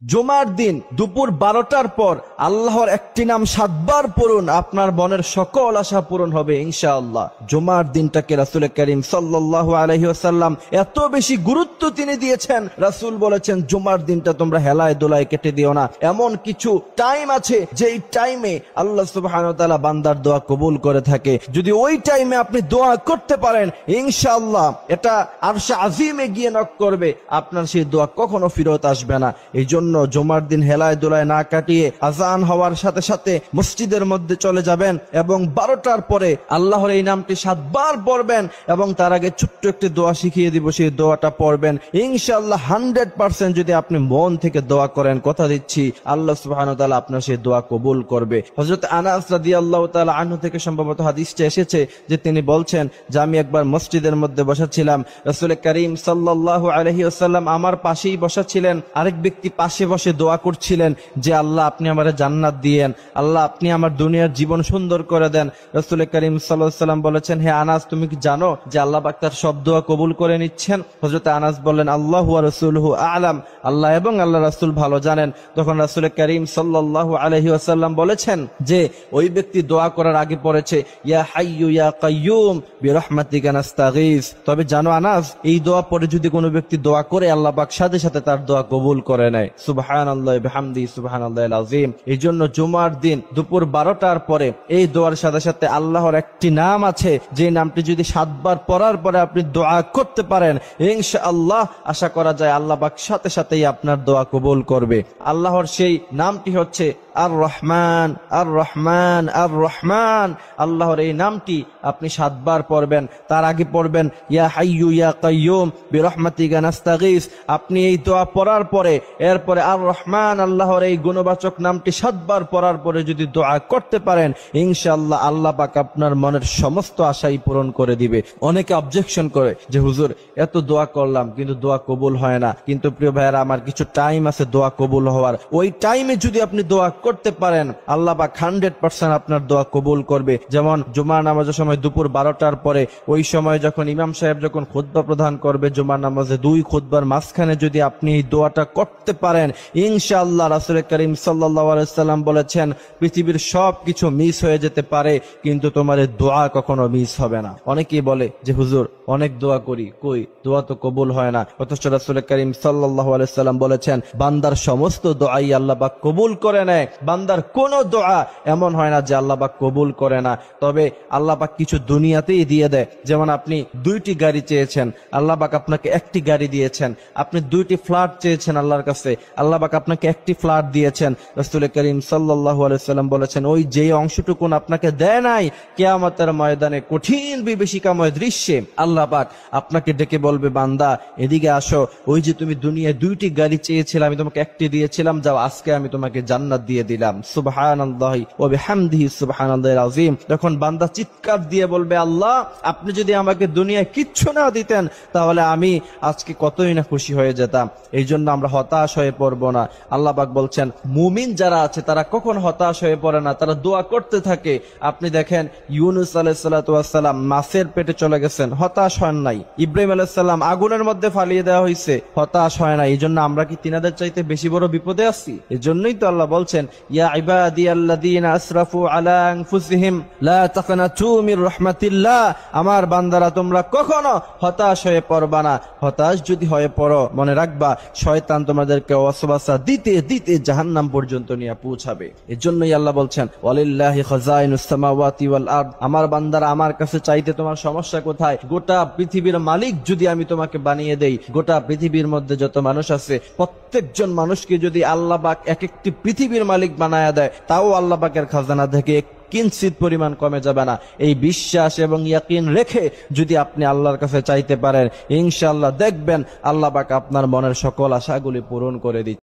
জুমার দিন দুপুর 12টার পর আল্লাহর একটি নাম 7 বার পড়ুন, আপনার মনের সকল আশা পূরণ হবে ইনশাআল্লাহ। জুমার দিনটাকে রাসূল করিম সাল্লাল্লাহু আলাইহি ওয়াসাল্লাম এত বেশি গুরুত্ব তিনি দিয়েছেন। রাসূল বলেছেন জুমার দিনটা তোমরা হেলায় দোলায় কেটে দিও না। এমন কিছু টাইম আছে যেই টাইমে আল্লাহ সুবহানাহু ওয়া তাআলা বান্দার দোয়া কবুল করে থাকে। যদি ওই টাইমে আপনি দোয়া করতে পারেন ইনশাআল্লাহ এটা আরশে আজিমে গিয়ে নক করবে, আপনার সেই দোয়া কখনো ফেরত আসবে না। এই জন্য জুমার দিন হেলায় দোলায় না কাটিয়ে আজান হওয়ার সাথে সাথে মসজিদের মধ্যে চলে যাবেন এবং 12টার পরে আল্লাহর এই নামটি 7 বার পড়বেন এবং তার আগে ছোট্ট একটি দোয়া শিখিয়ে দিব, সেই দোয়াটা পড়বেন ইনশাআল্লাহ। 100% যদি আপনি মন থেকে দোয়া করেন, কথা দিচ্ছি আল্লাহ সুবহানাহু ওয়া তাআলা আপনার সেই দোয়া কবুল করবে। হযরত আনাস রাদিয়াল্লাহু তাআলা আনহু থেকে সম্ভবত হাদিসটা এসেছে যে তিনি বলছেন যে আমি একবার মসজিদের মধ্যে বসেছিলাম, রাসূল করিম সাল্লাল্লাহু আলাইহি ওয়াসাল্লাম আমার পাশেই বসা ছিলেন, আরেক ব্যক্তি পাশে বসে দোয়া করছিলেন যে আল্লাহ আপনি আমারে জান্নাত দিয়েন, আল্লাহ আপনি আমার দুনিয়ার জীবন সুন্দর করে দেন। রাসূল করিম সাল্লাল্লাহু আলাইহি ওয়াসাল্লাম বলেছেন, হে আনাস তুমি কি জানো যে আল্লাহ পাক তার সব দোয়া কবুল করে নিচ্ছেন? হযরত আনাস বললেন আল্লাহু ওয়া রাসূলুহু আ'লাম, আল্লাহ এবং আল্লাহ রাসূল ভালো জানেন। তখন রাসূল করিম সাল্লাল্লাহু আলাইহি ওয়াসাল্লাম বলেছেন যে ওই ব্যক্তি দোয়া করার আগে পড়েছে ইয়া হাইয়ু ইয়া কাইয়ুম বিরহমাতিকা নাস্তাগীস। তবে জানো আনাস, এই দোয়া পড়ে যদি কোনো ব্যক্তি দোয়া করে আল্লাহ পাক সাথে সাথে তার দোয়া কবুল করে নেয়। সুবহানাল্লাহি বিহামদিহি সুবহানাল্লাহিল আযীম। এই জন্য জুমার দিন দুপুর 12টার পরে এই দোয়ার সাথে সাথে আল্লাহর একটি নাম আছে যে নামটি যদি 7 বার পড়ার পরে আপনি দোয়া করতে পারেন ইনশাআল্লাহ আশা করা যায় আল্লাহ পাক সাথে সাথেই আপনার দোয়া কবুল করবে। আল্লাহর সেই নামটি হচ্ছে আর রহমান, আর রহমান, আর রহমান। আল্লাহর এই নামটি আপনি 7 বার পড়বেন, তার আগে পড়বেন ইয়া হাইয়ু ইয়া কাইয়ুম বিরহমাতিকা নাস্তাগীস। আপনি এই দোয়া পড়ার পরে এরপরে আর রহমান আল্লাহর এই গুণবাচক নামটি 7 বার পড়ার পরে যদি দোয়া করতে পারেন ইনশাআল্লাহ আল্লাহ পাক আপনার মনের সমস্ত আশাই পূরণ করে দিবে। অনেকে অবজেকশন করে যে হুজুর এত দোয়া করলাম কিন্তু দোয়া কবুল হয় না। কিন্তু প্রিয় ভাইয়েরা আমার, কিছু টাইম আছে দোয়া কবুল হওয়ার। ওই টাইমে যদি আপনি দোয়া করতে পারেন আল্লাহ পাক 100% আপনার দোয়া কবুল করবে। যেমন জুমার নামাজের সময় দুপুর 12টার পরে ওই সময় যখন ইমাম সাহেব যখন খুতবা প্রদান করবে জুমার নামাজে, 2 খুতবার মাঝখানে যদি আপনি এই দোয়াটা করতে পারেন ইনশাআল্লাহ রাসূল করিম সাল্লাল্লাহু আলাইহি ওয়াসাল্লাম বলেছেন পৃথিবীর সব কিছু মিস হয়ে যেতে পারে কিন্তু তোমার দোয়া কখনো মিস হবে না। অনেকেই বলে যে হুজুর অনেক দোয়া করি, কই দোয়া তো কবুল হয় না। অথচ রাসূল করিম সাল্লাল্লাহু আলাইহি ওয়াসাল্লাম বলেছেন বান্দার সমস্ত দোয়াই আল্লাহ পাক কবুল করে নেয়। বান্দার কোন দোয়া এমন হয় না যে আল্লাহ পাক কবুল করে না। তবে আল্লাহ পাক কিছু দুনিয়াতেই দিয়ে দেয়। যেমন আপনি 2টি গাড়ি চেয়েছেন, আল্লাহ পাক আপনাকে 1টি গাড়ি দিয়েছেন। আপনি 2টি ফ্ল্যাট চেয়েছেন আল্লাহর কাছে, আল্লাহ পাক আপনাকে 1টি ফ্ল্যাট দিয়েছেন। রাসূল করিম সাল্লাল্লাহু আলাইহি ওয়াসাল্লাম বলেছেন ওই যে অংশটুকুন আপনাকে দেয় নাই, কিয়ামতের ময়দানে কঠিন বিভীষিকাময় দৃশ্যে আল্লাহ পাক আপনাকে ডেকে বলবে বান্দা এদিকে আসো, ওই যে তুমি দুনিয়ায় 2টি গাড়ি চেয়েছিলে আমি তোমাকে 1টি দিয়েছিলাম, যাও আজকে আমি তোমাকে জান্নাত দিয়ে দিলাম। সুবহানাল্লাহি ওয়া বিহামদিহি সুবহানাল্লাহিল আযীম। তখন বান্দা চিৎকার দিয়ে বলবে আল্লাহ আপনি যদি আমাকে দুনিয়ায় কিচ্ছু না দিতেন তাহলে আমি আজকে কতই না খুশি হয়ে যেতাম। এই জন্য আমরা হতাশ হয়ে পড়বো না। আল্লাহ পাক বলছেন মুমিন যারা আছে তারা কখন হতাশ হয়ে পড়ে না, তারা দোয়া করতে থাকে। আপনি দেখেন ইউনূস আলাইহিস সালাতু ওয়াস সালাম মাছের পেটে চলে গেছেন, হতাশ হন নাই। ইব্রাহিম আলাইহিস সালাম আগুনের মধ্যে ফালিয়ে দেওয়া হয়েছে, হতাশ হয় না। এই জন্য আমরা কি তিনাদের চাইতে বেশি বড় বিপদে আছি? এই জন্যই তো আল্লাহ বলছেন ইয়া ইবাদিয়াল্লাযীনা আসরাফু আলা আনফুসিহিম লা তাকনাতু মির রাহমাতিল্লাহ। আমার বান্দারা তোমরা কখনো হতাশ হয়ে পড়বা না। হতাশ যদি হয়ে পড়ো মনে রাখবা শয়তান তোমাদেরকে ওয়াসওয়াসা দিতে দিতে জাহান্নাম পর্যন্ত নিয়ে পৌঁছাবে। এজন্যই আল্লাহ বলছেন ওয়ালিল্লাহি খাযাইনুস সামাওয়াতি ওয়াল আরদ। আমার বান্দারা আমার কাছে চাইতে তোমার সমস্যা কোথায়? গোটা পৃথিবীর মালিক যদি আমি তোমাকে বানিয়ে দেই, গোটা পৃথিবীর মধ্যে যত মানুষ আছে প্রত্যেকজন মানুষকে যদি আল্লাহ পাক এক একটি পৃথিবীর মালিক বানায়া দেয় তাও আল্লাহ পাকের খাজানা থেকে কিঞ্চিত পরিমাণ কমে যাবে না। এই বিশ্বাস এবং ইয়াকিন রেখে যদি আপনি আল্লাহর কাছে চাইতে পারেন ইনশাআল্লাহ দেখবেন আল্লাহ পাক আপনার মনের সকল আশাগুলি পূরণ করে দিচ্ছে।